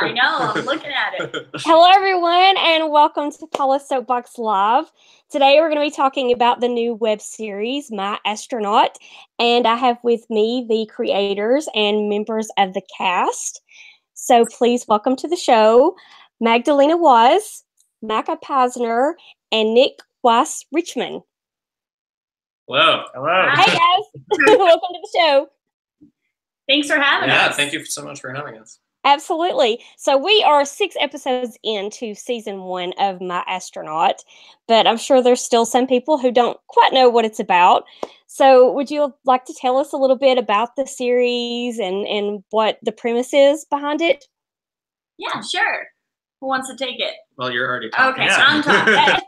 I know, I'm looking at it. Hello, everyone, and welcome to Paula's Soapbox Live. Today, we're going to be talking about the new web series, My Astronaut, and I have with me the creators and members of the cast. So please welcome to the show, Magdalena Waz, Micah Pasner, and Nick Weiss Richmond. Hello. Hello. Hey, guys. Welcome to the show. Thanks for having us. Yeah, thank you so much for having us. Absolutely. So we are 6 episodes into season 1 of My Astronaut, but I'm sure there's still some people who don't quite know what it's about. So would you like to tell us a little bit about the series and what the premise is behind it? Yeah, sure. Who wants to take it? Well, you're already talking. Okay, so I'm talking.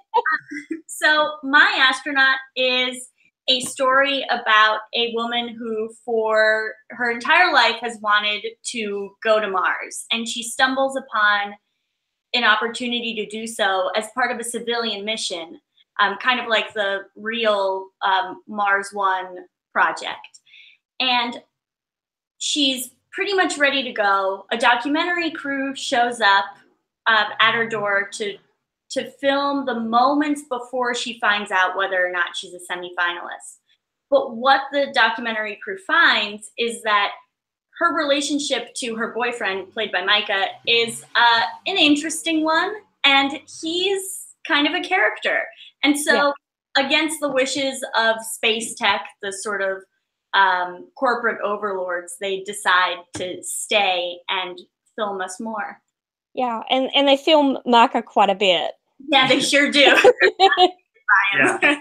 So My Astronaut is a story about a woman who for her entire life has wanted to go to Mars, and she stumbles upon an opportunity to do so as part of a civilian mission, kind of like the real Mars One project. And she's pretty much ready to go. A documentary crew shows up at her door to film the moments before she finds out whether or not she's a semifinalist. But what the documentary crew finds is that her relationship to her boyfriend, played by Micah, is an interesting one, and he's kind of a character. And so, against the wishes of space tech, the sort of corporate overlords, they decide to stay and film us more. Yeah, and they film Micah quite a bit. Yeah, they sure do. Yeah.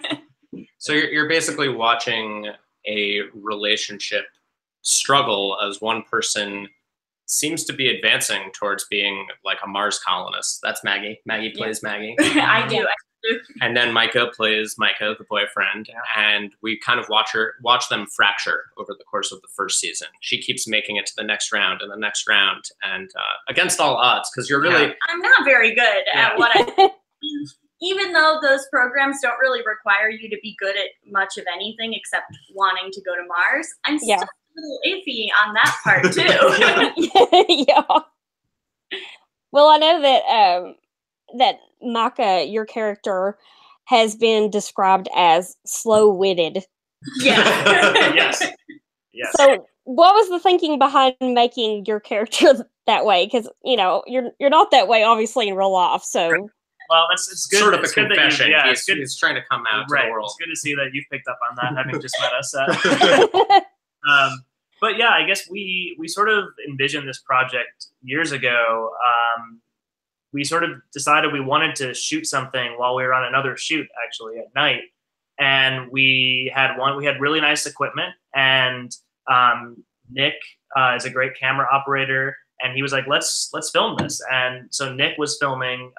So you're basically watching a relationship struggle as one person seems to be advancing towards being like a Mars colonist. That's Maggie. Maggie plays Maggie. I do. And then Micah plays Micah, the boyfriend, and we kind of watch them fracture over the course of the first season. She keeps making it to the next round and the next round, and against all odds, because you're really... I'm not very good at what I... Even though those programs don't really require you to be good at much of anything except wanting to go to Mars, I'm still a little iffy on that part, too. Yeah. Well, I know that Micah, your character, has been described as slow-witted. Yeah. Yes. So what was the thinking behind making your character that way? Because, you're not that way, obviously, in real life, so... Well, it's good. Sort of it's a good confession. That He's trying to come out to the world. It's good to see that you've picked up on that, having just met us. But yeah, I guess we sort of envisioned this project years ago. We sort of decided we wanted to shoot something while we were on another shoot, actually, at night. And we had really nice equipment, and Nick is a great camera operator. And he was like, let's film this. And so Nick was filming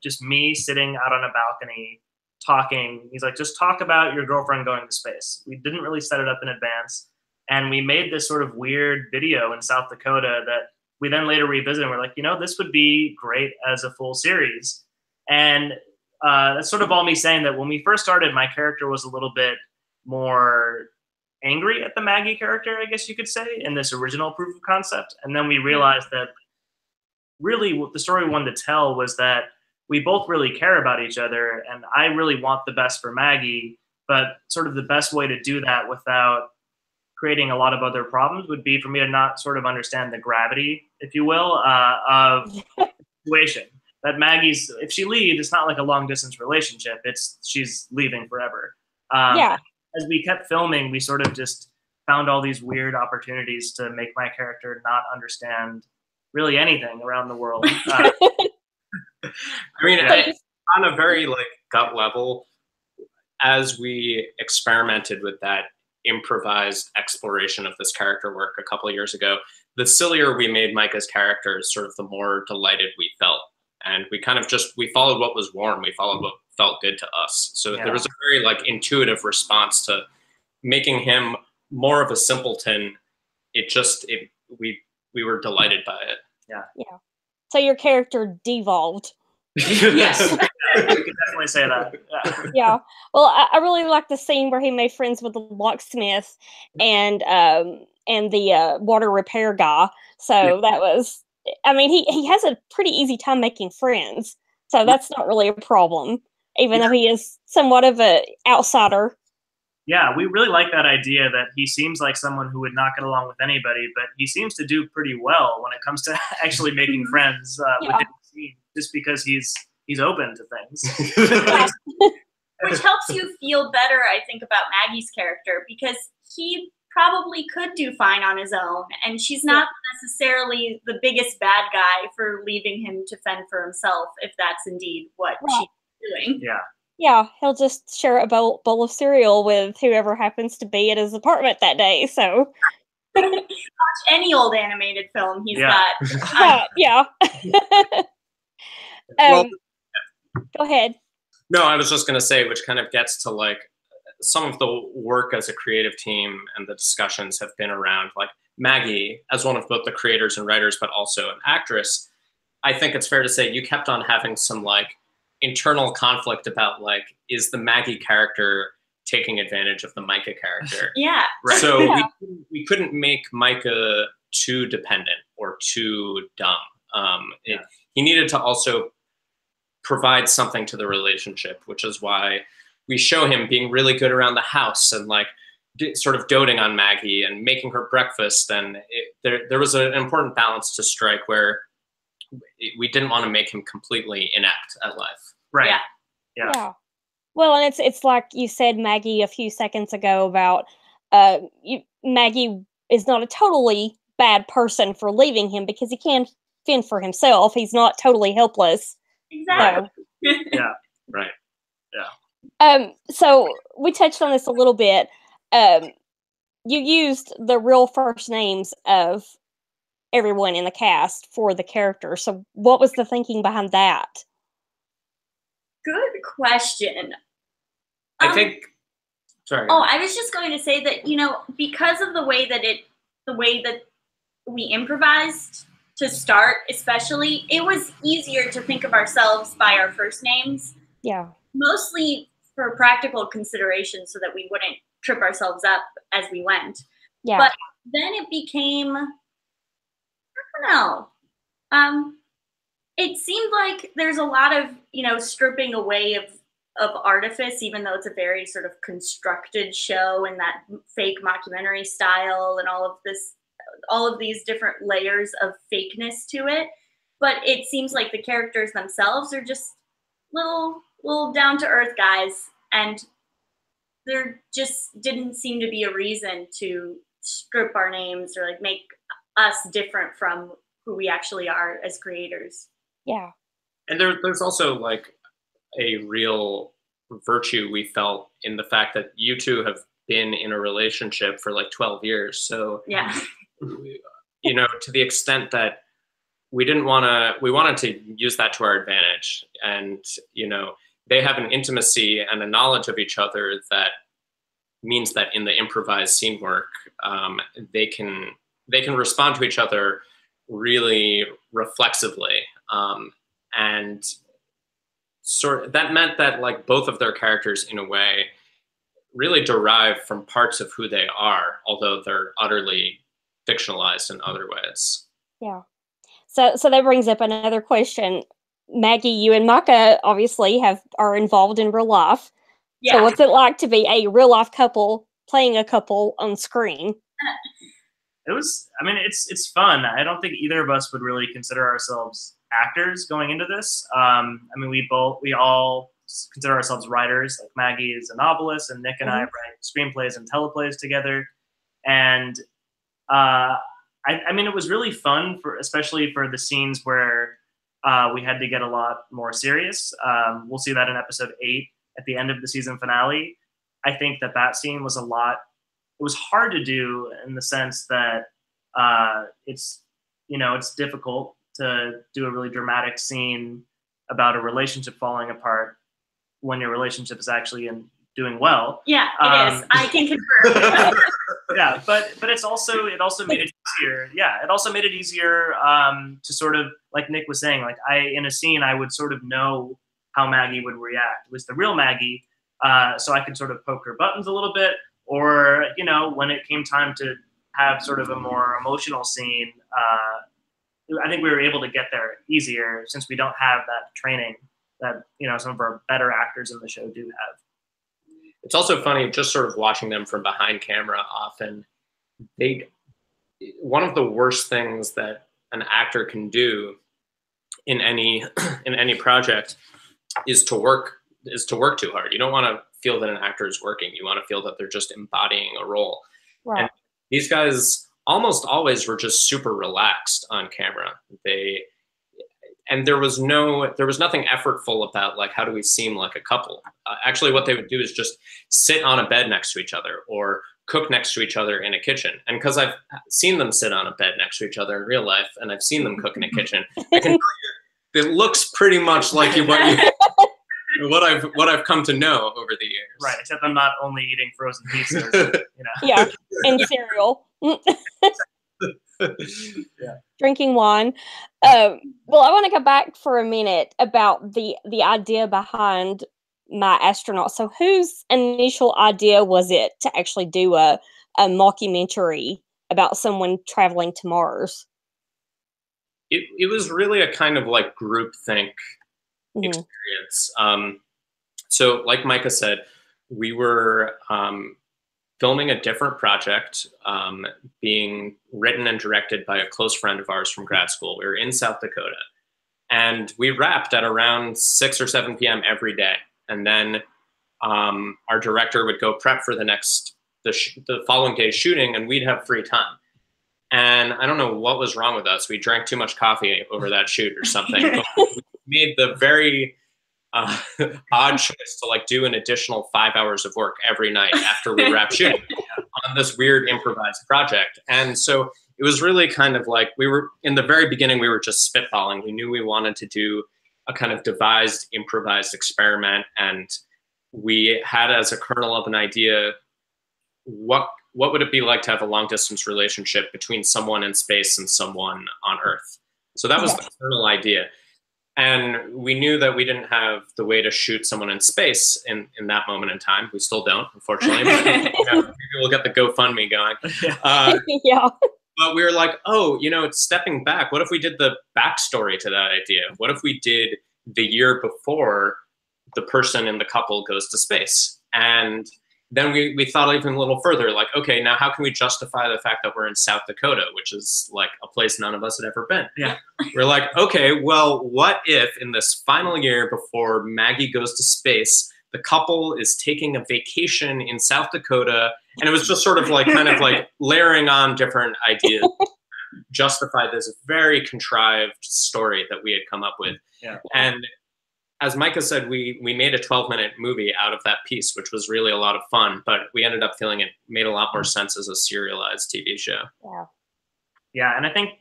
just me sitting out on a balcony talking. He's like, just talk about your girlfriend going to space. We didn't really set it up in advance. And we made this sort of weird video in South Dakota that we then later revisited. And we're like, this would be great as a full series. And that's sort of all me saying that when we first started, my character was a little bit more angry at the Maggie character, I guess you could say, in this original proof of concept. And then we realized that really what the story we wanted to tell was that we both really care about each other, and I really want the best for Maggie, but sort of the best way to do that without creating a lot of other problems would be for me to not sort of understand the gravity, if you will, of the situation. That Maggie's, if she leaves, it's not like a long distance relationship. She's leaving forever. As we kept filming, we sort of just found all these weird opportunities to make my character not understand really anything around the world. I mean, on a very gut level, as we experimented with that improvised exploration of this character work a couple of years ago, the sillier we made Micah's characters, sort of the more delighted we felt. And we kind of we followed what was warm. We followed what felt good to us. So there was a very intuitive response to making him more of a simpleton. We were delighted by it. Yeah. So your character devolved. Yes. You can definitely say that. Yeah. Well, I really like the scene where he made friends with the locksmith and the water repair guy. So that was I mean, he has a pretty easy time making friends, so that's not really a problem, even though he is somewhat of an outsider. Yeah, we really like that idea that he seems like someone who would not get along with anybody, but he seems to do pretty well when it comes to actually making friends within the scene, just because he's open to things. Which helps you feel better, I think, about Maggie's character, because he probably could do fine on his own, and she's not necessarily the biggest bad guy for leaving him to fend for himself, if that's indeed what she's doing. Yeah. Yeah, he'll just share a bowl of cereal with whoever happens to be at his apartment that day. So watch any old animated film he's got. Yeah. Well, go ahead. No, I was just going to say, which kind of gets to like some of the work as a creative team and the discussions have been around like Maggie as one of both the creators and writers, but also an actress. I think it's fair to say you kept on having some like internal conflict about like, is the Maggie character taking advantage of the Micah character? Yeah. Right. So we couldn't make Micah too dependent or too dumb. He needed to also provide something to the relationship, which is why we show him being really good around the house and like sort of doting on Maggie and making her breakfast. And there was an important balance to strike where we didn't want to make him completely inept at life. Right. Yeah. Well, and it's like you said, Maggie, a few seconds ago about Maggie is not a totally bad person for leaving him because he can fend for himself. He's not totally helpless. Exactly. So. Yeah. Right. Yeah. So we touched on this a little bit. You used the real first names of everyone in the cast for the character. So what was the thinking behind that? Good question. I think. Sorry. Oh, I was just going to say that, you know, because of the way that we improvised to start, especially, it was easier to think of ourselves by our first names. Yeah. Mostly for practical considerations so that we wouldn't trip ourselves up as we went. Yeah. But then it became, I don't know. It seemed like there's a lot of, you know, stripping away of artifice, even though it's a very sort of constructed show in that fake mockumentary style and all of these different layers of fakeness to it. But it seems like the characters themselves are just little down to earth guys, and there just didn't seem to be a reason to strip our names or like make us different from who we actually are as creators. Yeah. And there's also like a real virtue we felt in the fact that you two have been in a relationship for like 12 years. So, yeah, you know, to the extent that we wanted to use that to our advantage. And, you know, they have an intimacy and a knowledge of each other that means that in the improvised scene work, they can respond to each other really reflexively. And that meant that like both of their characters in a way really derive from parts of who they are, although they're utterly fictionalized in other ways. Yeah. So that brings up another question. Maggie, you and Micah obviously are involved in real life. Yeah. So what's it like to be a real life couple playing a couple on screen? It was, I mean, it's fun. I don't think either of us would really consider ourselves actors going into this. I mean, we all consider ourselves writers. Like Maggie is a novelist, and Nick and I write screenplays and teleplays together. And I mean, it was really fun especially for the scenes where we had to get a lot more serious. We'll see that in episode 8 at the end of the season finale. I think that scene was it was hard to do in the sense that it's difficult to do a really dramatic scene about a relationship falling apart when your relationship is actually doing well. Yeah, it is. I can confirm. Yeah, but it also made it easier. Yeah, it also made it easier to sort of, like Nick was saying, like in a scene I would sort of know how Maggie would react. It was the real Maggie, so I could sort of poke her buttons a little bit. Or, you know, when it came time to have sort of a more emotional scene, I think we were able to get there easier since we don't have that training that, you know, some of our better actors in the show do have. It's also funny just sort of watching them from behind camera. Often one of the worst things that an actor can do in any project is to work too hard. You don't want to feel that an actor is working. You want to feel that they're just embodying a role. Right. And these guys almost always were just super relaxed on camera. And there was nothing effortful about like, how do we seem like a couple? Actually, what they would do is just sit on a bed next to each other or cook next to each other in a kitchen. And because I've seen them sit on a bed next to each other in real life, and I've seen them cook in a kitchen, I can tell you, it looks pretty much like what I've come to know over the years. Right, except I'm not only eating frozen pizzas, you know. Yeah, and cereal. Yeah. Drinking wine. Well, I want to go back for a minute about the idea behind My Astronaut. So whose initial idea was it to actually do a mockumentary about someone traveling to Mars? It was really a kind of like groupthink experience. So like Micah said, we were filming a different project, being written and directed by a close friend of ours from grad school. We were in South Dakota, and we wrapped at around 6 or 7 p.m. every day. And then our director would go prep for the following day's shooting, and we'd have free time. And I don't know what was wrong with us. We drank too much coffee over that shoot or something. But we made the very odd choice to like do an additional 5 hours of work every night after we wrapped shooting on this weird improvised project. And so it was really kind of like, we were in the very beginning, we were just spitballing. We knew we wanted to do a kind of devised, improvised experiment. And we had as a kernel of an idea, what would it be like to have a long distance relationship between someone in space and someone on Earth? So that was the kernel idea. And we knew that we didn't have the way to shoot someone in space in that moment in time. We still don't, unfortunately. But, maybe we'll get the GoFundMe going. Yeah. But we were like, oh, it's stepping back. What if we did the backstory to that idea? What if we did the year before the person in the couple goes to space? And then we thought even a little further, like, okay, now how can we justify the fact that we're in South Dakota, which is like a place none of us had ever been? Yeah. We're like, okay, well, what if in this final year before Maggie goes to space, the couple is taking a vacation in South Dakota? And it was just sort of like, kind of like layering on different ideas, justify this very contrived story that we had come up with. Yeah. And as Micah said, we made a 12-minute movie out of that piece, which was really a lot of fun, but we ended up feeling it made a lot more sense as a serialized TV show. Yeah. Yeah, and I think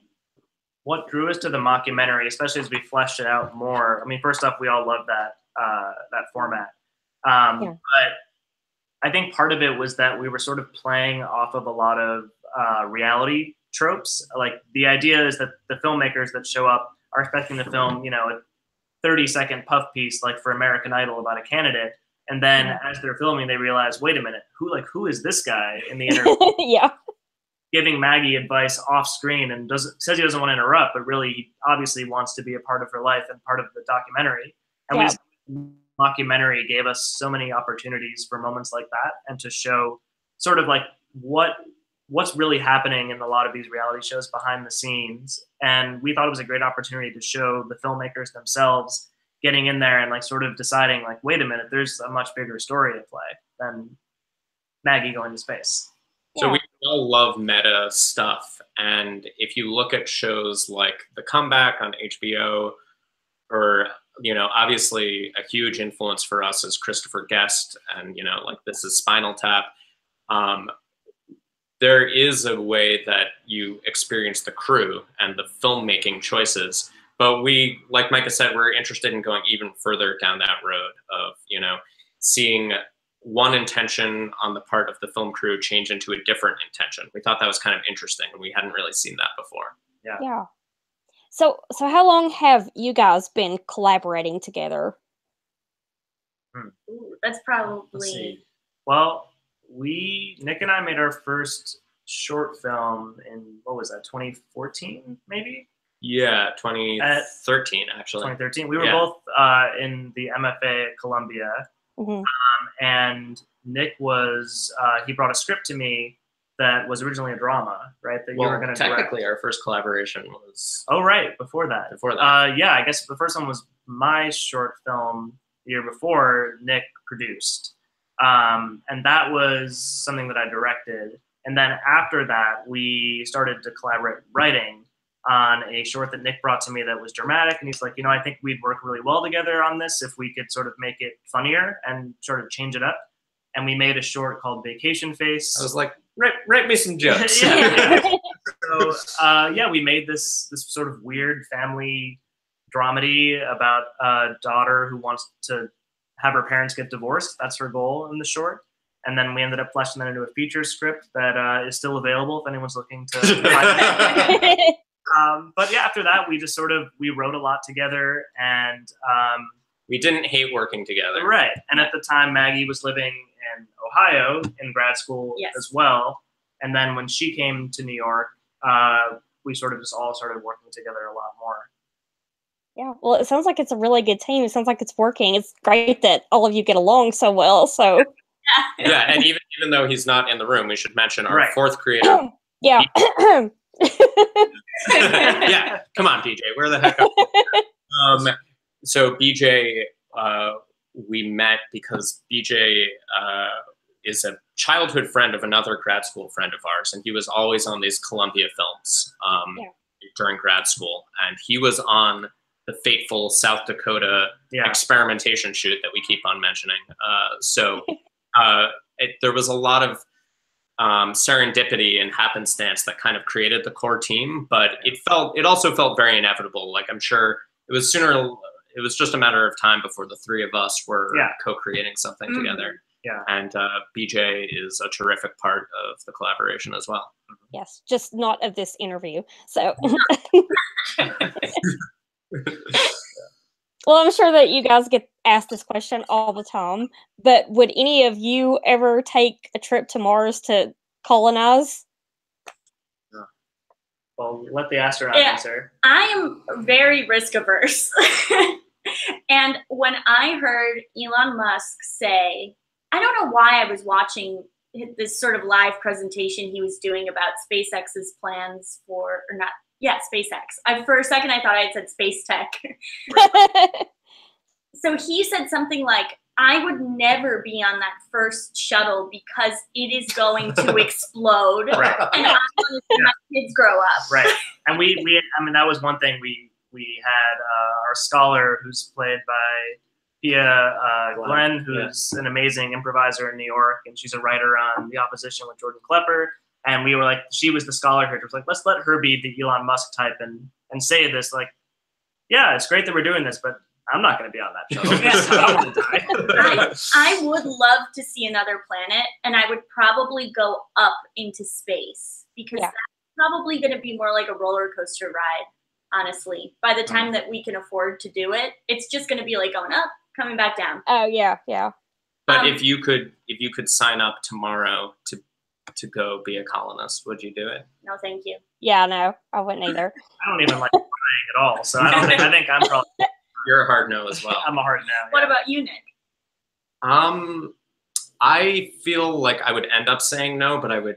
what drew us to the mockumentary, especially as we fleshed it out more, I mean, first off, we all love that format. But I think part of it was that we were sort of playing off of a lot of reality tropes. Like, the idea is that the filmmakers that show up are expecting to film, a 30-second puff piece like for American Idol about a candidate, and then as they're filming they realize, wait a minute, who is this guy in the interview? Yeah, giving Maggie advice off screen, and says he doesn't want to interrupt, but really he obviously wants to be a part of her life and part of the documentary. And the documentary gave us so many opportunities for moments like that, and to show sort of like what's really happening in a lot of these reality shows behind the scenes. And we thought it was a great opportunity to show the filmmakers themselves getting in there and like sort of deciding like, wait a minute, there's a much bigger story at play than Maggie going to space. So we all love meta stuff. And if you look at shows like The Comeback on HBO, or, obviously a huge influence for us is Christopher Guest, and, like This Is Spinal Tap. There is a way that you experience the crew and the filmmaking choices. But we, like Micah said, we're interested in going even further down that road of, seeing one intention on the part of the film crew change into a different intention. We thought that was kind of interesting, and we hadn't really seen that before. Yeah. So how long have you guys been collaborating together? Ooh, that's probably... Well, Nick and I made our first short film in, what was that, 2014, maybe? Yeah, 2013 actually. 2013. We were both in the MFA at Columbia, and Nick was he brought a script to me that was originally a drama, right? That you were going to technically direct. our first collaboration was. Oh right, before that. Yeah, I guess the first one was my short film the year before Nick produced, and that was something that I directed. And then after that, we started to collaborate writing on a short that Nick brought to me that was dramatic. And he's like, I think we'd work really well together on this if we could sort of make it funnier and sort of change it up. And we made a short called Vacation Face. I was like, write me some jokes. So, we made this sort of weird family dramedy about a daughter who wants to have her parents get divorced. That's her goal in the short. And then we ended up fleshing that into a feature script that is still available if anyone's looking to find it. But yeah, after that, we just we wrote a lot together, and we didn't hate working together. Right. And at the time, Maggie was living in Ohio in grad school as well. And then when she came to New York, we sort of just all started working together a lot more. Yeah, well, it sounds like it's a really good team. It sounds like it's working. It's great that all of you get along so well. So. Yeah, and even though he's not in the room, we should mention our fourth creator. Yeah. Yeah, come on, BJ. Where the heck are you? So BJ, we met because BJ is a childhood friend of another grad school friend of ours, and he was always on these Columbia films during grad school, and he was on the fateful South Dakota experimentation shoot that we keep on mentioning. There was a lot of serendipity and happenstance that kind of created the core team, but it also felt very inevitable. Like, I'm sure it was just a matter of time before the three of us were co-creating something together. Yeah. And BJ is a terrific part of the collaboration as well. Yes, just not of this interview. So well, I'm sure that you guys get asked this question all the time, but would any of you ever take a trip to Mars to colonize? Well, let the astronaut answer. I am very risk averse. And when I heard Elon Musk say, I don't know why I was watching this sort of live presentation he was doing about SpaceX's plans SpaceX. For a second, I thought I had said Space Tech. So he said something like, I would never be on that first shuttle because it is going to explode. Right. And I want to see my kids grow up. Right. And that was one thing we had our scholar who's played by Pia Glenn, who's an amazing improviser in New York, and she's a writer on The Opposition with Jordan Klepper. And we were like, she was the scholar here. It was like, let's let her be the Elon Musk type and say this, like, yeah, it's great that we're doing this, but I'm not going to be on that shuttle. I want to die. I would love to see another planet, and I would probably go up into space because that's probably going to be more like a roller coaster ride, honestly. By the time that we can afford to do it, it's just going to be like going up, coming back down. Oh, yeah, yeah. But if you could sign up tomorrow to go be a colonist, would you do it? No, thank you. Yeah, no, I wouldn't either. I don't even like flying at all, so I think I'm probably... You're a hard no as well. I'm a hard no. Yeah. What about you, Nick? I feel like I would end up saying no, but I would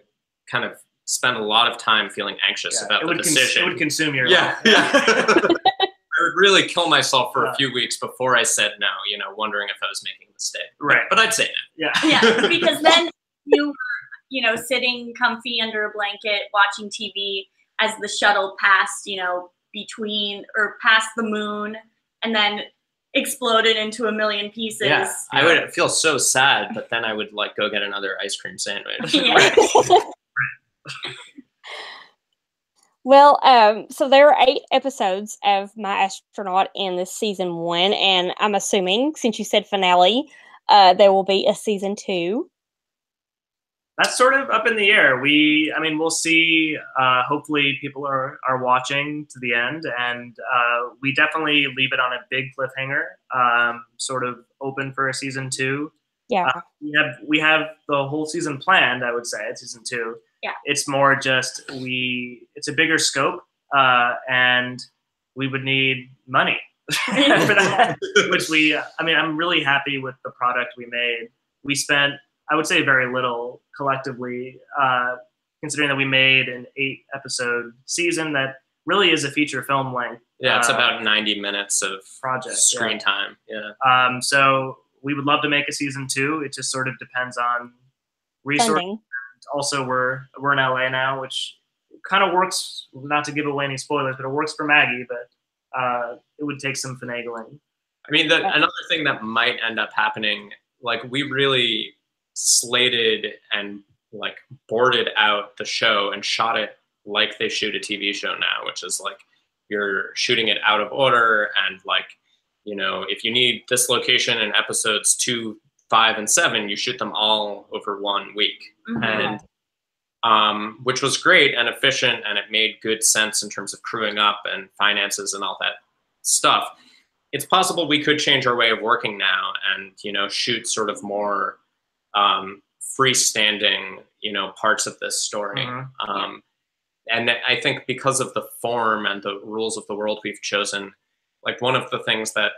kind of spend a lot of time feeling anxious about the decision. It would consume your life. Yeah. I would really kill myself for a few weeks before I said no, wondering if I was making a mistake. Right. But I'd say no. Yeah, because then you sitting comfy under a blanket, watching TV as the shuttle passed, between or past the moon, and then exploded into a million pieces. Yeah, I would feel so sad, but then I would go get another ice cream sandwich. Yeah. Well, so there are 8 episodes of My Astronaut in this season 1, and I'm assuming, since you said finale, there will be a season 2. That's sort of up in the air. We'll see. Hopefully people are watching to the end, and we definitely leave it on a big cliffhanger, sort of open for a season 2. Yeah. We have the whole season planned, I would say, at season 2. Yeah. It's more just it's a bigger scope, and we would need money for that, which I'm really happy with the product we made. We spent, I would say, very little collectively, considering that we made an 8-episode season that really is a feature film length. Yeah, it's about 90 minutes of project screen time. Yeah. So we would love to make a season 2. It just sort of depends on resources. Funding. Also, we're in LA now, which kind of works. Not to give away any spoilers, but it works for Maggie. But it would take some finagling. I mean, another thing that might end up happening, like we really slated and like boarded out the show and shot it like they shoot a TV show now, which is like you're shooting it out of order, and like, you know, if you need this location in episodes 2, 5, and 7, you shoot them all over 1 week. Mm-hmm. And which was great and efficient, and it made good sense in terms of crewing up and finances and all that stuff. It's possible we could change our way of working now and, you know, shoot sort of more freestanding, you know, parts of this story. Mm-hmm. And I think because of the form and the rules of the world we've chosen, like one of the things that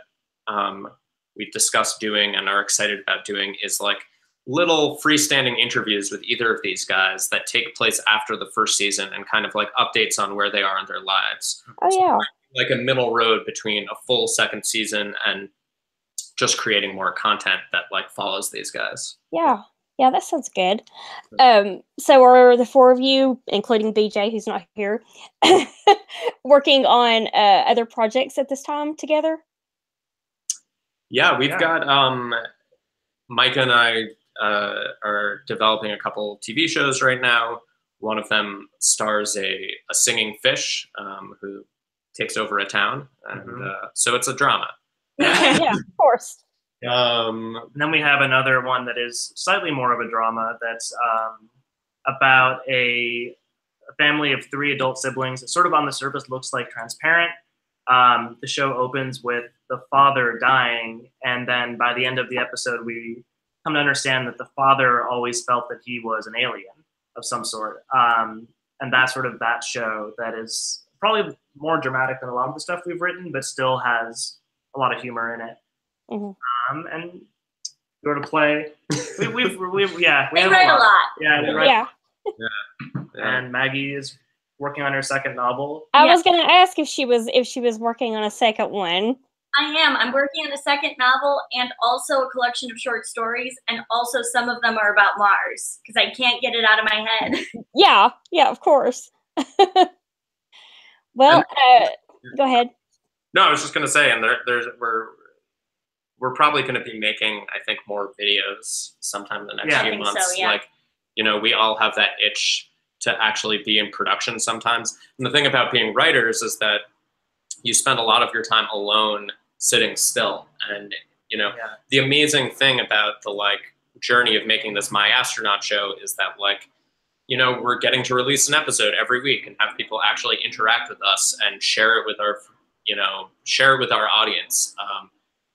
we've discussed doing and are excited about doing is like little freestanding interviews with either of these guys that take place after the first season and kind of like updates on where they are in their lives. Oh, yeah. So like a middle road between a full second season and just creating more content that like follows these guys. Yeah. Yeah, that sounds good. So are the 4 of you, including BJ, who's not here, working on other projects at this time together? Yeah, we've got Micah and I are developing a couple TV shows right now. One of them stars a singing fish who takes over a town, and so it's a drama. Yeah, of course. And then we have another one that is slightly more of a drama that's about a family of 3 adult siblings. It sort of on the surface looks like Transparent. The show opens with the father dying, and then by the end of the episode, we come to understand that the father always felt that he was an alien of some sort. And that's sort of that show that is probably more dramatic than a lot of the stuff we've written, but still has a lot of humor in it. Mm-hmm. And go to play. We write a lot. Yeah, we write. Yeah. And Maggie is working on her second novel. I was going to ask if she was working on a second one. I am. I'm working on a second novel and also a collection of short stories, and also some of them are about Mars because I can't get it out of my head. Yeah, of course. Well, go ahead. No, I was just going to say, and we're probably going to be making, I think, more videos sometime in the next few months. So, yeah. Like, you know, we all have that itch to actually be in production sometimes. And the thing about being writers is that you spend a lot of your time alone sitting still. And, you know, the amazing thing about the like journey of making this My Astronaut show is that, like, you know, we're getting to release an episode every week and have people actually interact with us and share it with our audience,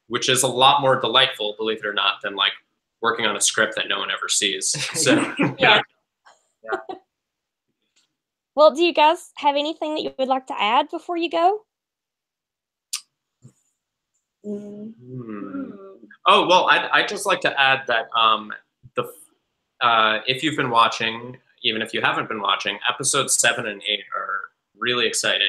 which is a lot more delightful, believe it or not, than like working on a script that no one ever sees. So yeah. Well, do you guys have anything that you would like to add before you go? Oh, well, I'd just like to add that if you've been watching, even if you haven't been watching, episodes 7 and 8 are really exciting.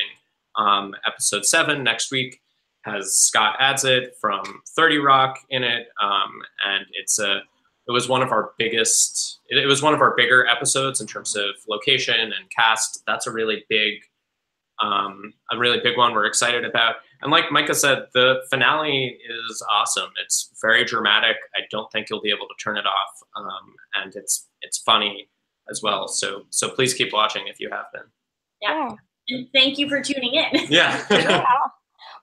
Episode 7 next week has Scott Adsit from 30 Rock in it, and it was one of our bigger episodes in terms of location and cast. That's a really big one we're excited about. And like Micah said, the finale is awesome. It's very dramatic. I don't think you'll be able to turn it off, and it's funny as well. So please keep watching if you have been. Yeah. And thank you for tuning in. Yeah.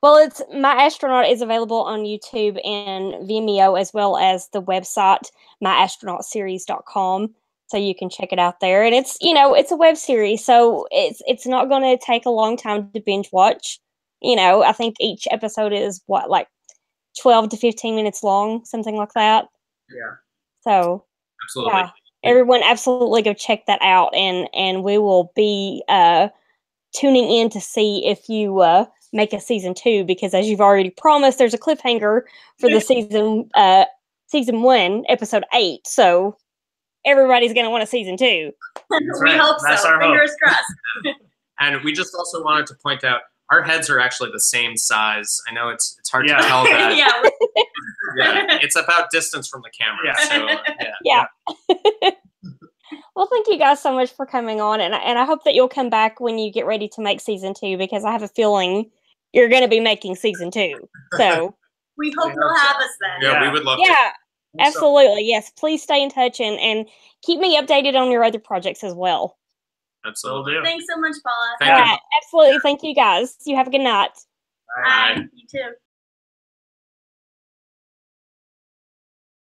Well, My Astronaut is available on YouTube and Vimeo, as well as the website myastronautseries.com. So you can check it out there. And it's a web series, so it's not going to take a long time to binge watch. You know, I think each episode is like 12 to 15 minutes long, something like that. Yeah. So absolutely. Yeah, everyone absolutely go check that out, and we will be tuning in to see if you make a season 2, because as you've already promised, there's a cliffhanger for the season 1, episode 8. So everybody's going to want a season 2. We hope so. Fingers crossed. And we just also wanted to point out, our heads are actually the same size. I know it's hard to tell that. Yeah, it's about distance from the camera. Yeah. So, Well, thank you guys so much for coming on, and I hope that you'll come back when you get ready to make season 2, because I have a feeling you're going to be making season 2. So we hope you'll have us then. Yeah, we would love to. Yeah, absolutely. Yes, please stay in touch and keep me updated on your other projects as well. Absolutely. Thanks so much, Paula. Thank you. Absolutely. Thank you, guys. You have a good night. Bye. You too.